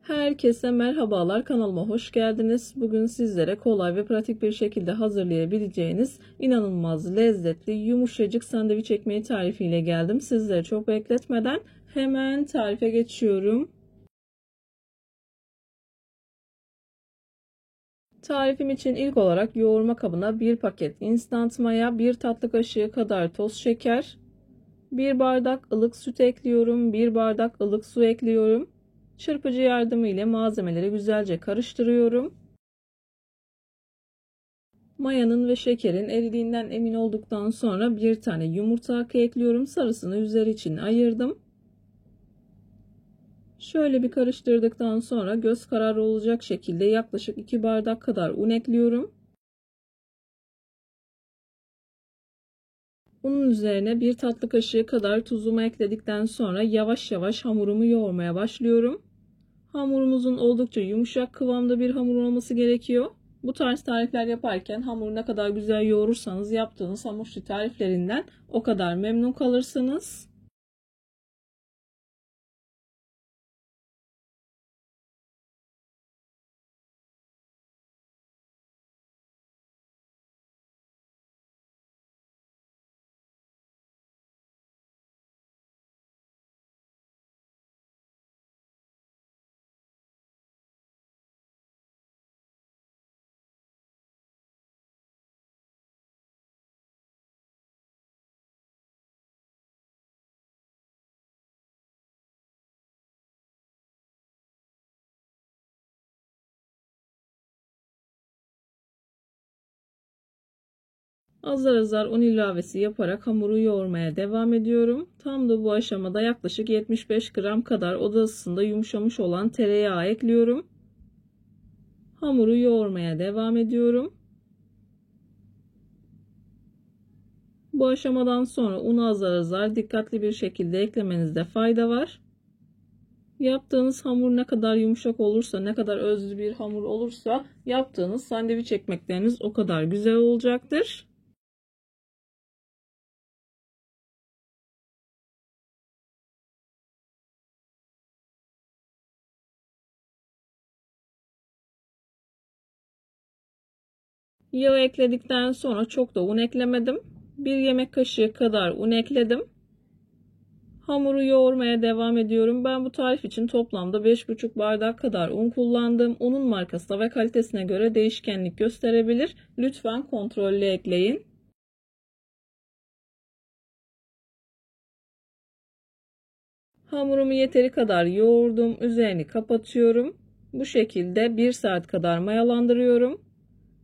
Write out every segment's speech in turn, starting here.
Herkese merhabalar, kanalıma hoş geldiniz. Bugün sizlere kolay ve pratik bir şekilde hazırlayabileceğiniz inanılmaz lezzetli yumuşacık sandviç ekmeği tarifiyle geldim. Sizleri çok bekletmeden hemen tarife geçiyorum. Tarifim için ilk olarak yoğurma kabına 1 paket instant maya, 1 tatlı kaşığı kadar toz şeker, 1 bardak ılık süt ekliyorum, 1 bardak ılık su ekliyorum. Çırpıcı yardımıyla malzemeleri güzelce karıştırıyorum. Mayanın ve şekerin eridiğinden emin olduktan sonra bir tane yumurta akı ekliyorum. Sarısını üzeri için ayırdım. Şöyle bir karıştırdıktan sonra göz kararı olacak şekilde yaklaşık 2 bardak kadar un ekliyorum. Unun üzerine 1 tatlı kaşığı kadar tuzumu ekledikten sonra yavaş yavaş hamurumu yoğurmaya başlıyorum. Hamurumuzun oldukça yumuşak kıvamda bir hamur olması gerekiyor. Bu tarz tarifler yaparken hamuru ne kadar güzel yoğurursanız yaptığınız hamur işi tariflerinden o kadar memnun kalırsınız. Azar azar un ilavesi yaparak hamuru yoğurmaya devam ediyorum. Tam da bu aşamada yaklaşık 75 gram kadar oda ısısında yumuşamış olan tereyağı ekliyorum. Hamuru yoğurmaya devam ediyorum. Bu aşamadan sonra unu azar azar dikkatli bir şekilde eklemenizde fayda var. Yaptığınız hamur ne kadar yumuşak olursa, ne kadar özlü bir hamur olursa yaptığınız sandviç ekmekleriniz o kadar güzel olacaktır. Yağı ekledikten sonra çok da un eklemedim. 1 yemek kaşığı kadar un ekledim. Hamuru yoğurmaya devam ediyorum. Ben bu tarif için toplamda 5,5 bardak kadar un kullandım. Unun markasına ve kalitesine göre değişkenlik gösterebilir. Lütfen kontrollü ekleyin. Hamurumu yeteri kadar yoğurdum. Üzerini kapatıyorum. Bu şekilde 1 saat kadar mayalandırıyorum.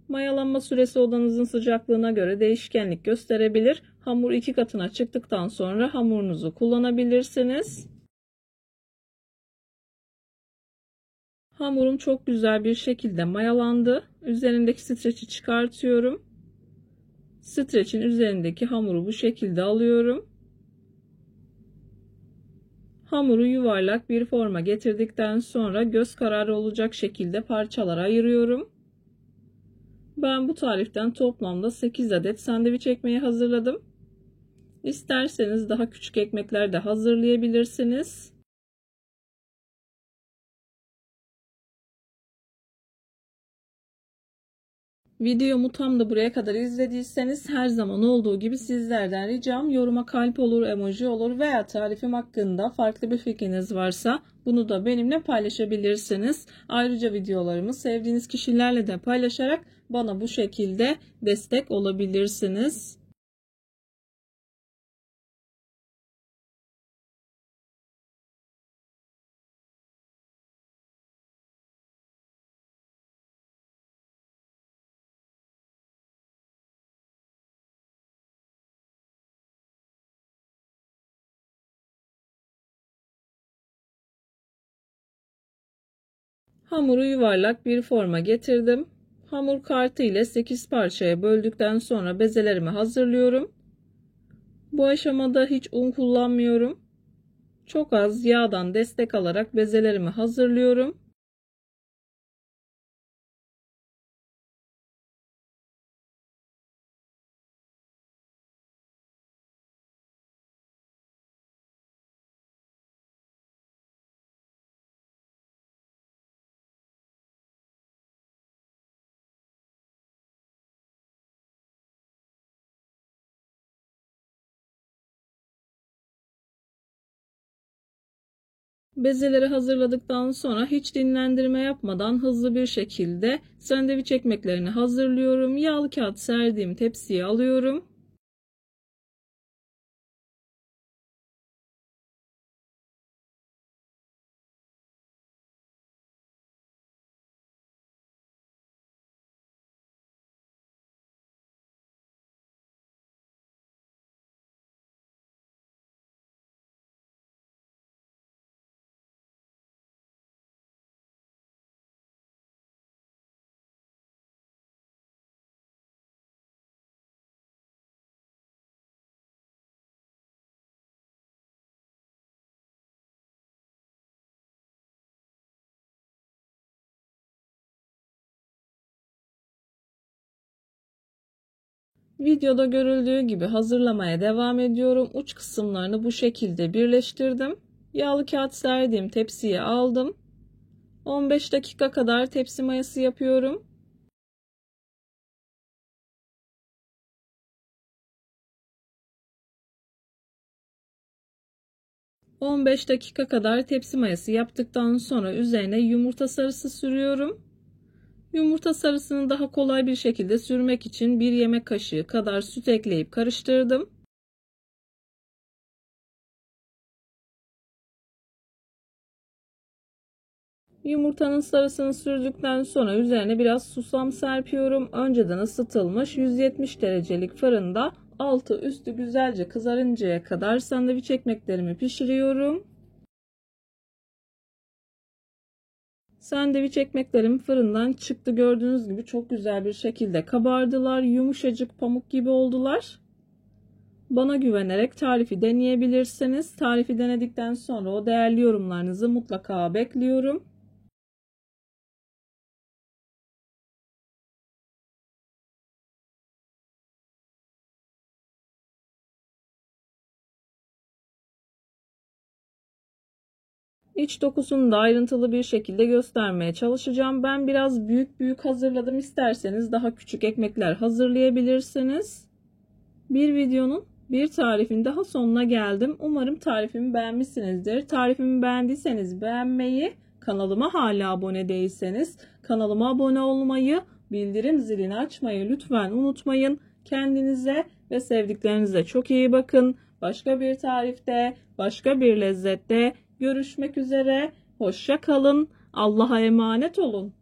Mayalanma süresi odanızın sıcaklığına göre değişkenlik gösterebilir. Hamur 2 katına çıktıktan sonra hamurunuzu kullanabilirsiniz. Hamurum çok güzel bir şekilde mayalandı. Üzerindeki streçi çıkartıyorum. Streçin üzerindeki hamuru bu şekilde alıyorum. Hamuru yuvarlak bir forma getirdikten sonra göz kararı olacak şekilde parçalara ayırıyorum. Ben bu tariften toplamda 8 adet sandviç ekmeği hazırladım. İsterseniz daha küçük ekmekler de hazırlayabilirsiniz. Videomu tam da buraya kadar izlediyseniz her zaman olduğu gibi sizlerden ricam yoruma kalp olur, emoji olur veya tarifim hakkında farklı bir fikriniz varsa bunu da benimle paylaşabilirsiniz. Ayrıca videolarımı sevdiğiniz kişilerle de paylaşarak bana bu şekilde destek olabilirsiniz. Hamuru yuvarlak bir forma getirdim. Hamur kartı ile 8 parçaya böldükten sonra bezelerimi hazırlıyorum. Bu aşamada hiç un kullanmıyorum. Çok az yağdan destek alarak bezelerimi hazırlıyorum. Bezeleri hazırladıktan sonra hiç dinlendirme yapmadan hızlı bir şekilde sandviç ekmeklerini hazırlıyorum. Yağlı kağıt serdiğim tepsiye alıyorum. Videoda görüldüğü gibi hazırlamaya devam ediyorum. Uç kısımlarını bu şekilde birleştirdim. Yağlı kağıt serdiğim tepsiye aldım. 15 dakika kadar tepsi mayası yapıyorum. ...15 dakika kadar tepsi mayası yaptıktan sonra üzerine yumurta sarısı sürüyorum. Yumurta sarısını daha kolay bir şekilde sürmek için 1 yemek kaşığı kadar süt ekleyip karıştırdım. Yumurtanın sarısını sürdükten sonra üzerine biraz susam serpiyorum. Önceden ısıtılmış 170 derecelik fırında altı üstü güzelce kızarıncaya kadar sandviç ekmeklerimi pişiriyorum. Sandviç ekmeklerim fırından çıktı. Gördüğünüz gibi çok güzel bir şekilde kabardılar. Yumuşacık pamuk gibi oldular. Bana güvenerek tarifi deneyebilirsiniz. Tarifi denedikten sonra o değerli yorumlarınızı mutlaka bekliyorum. İç dokusunu da ayrıntılı bir şekilde göstermeye çalışacağım. Ben biraz büyük hazırladım. İsterseniz daha küçük ekmekler hazırlayabilirsiniz. Bir videonun bir tarifin daha sonuna geldim. Umarım tarifimi beğenmişsinizdir. Tarifimi beğendiyseniz beğenmeyi, kanalıma hala abone değilseniz kanalıma abone olmayı, bildirim zilini açmayı lütfen unutmayın. Kendinize ve sevdiklerinize çok iyi bakın. Başka bir tarifte, başka bir lezzette görüşmek üzere. Hoşça kalın. Allah'a emanet olun.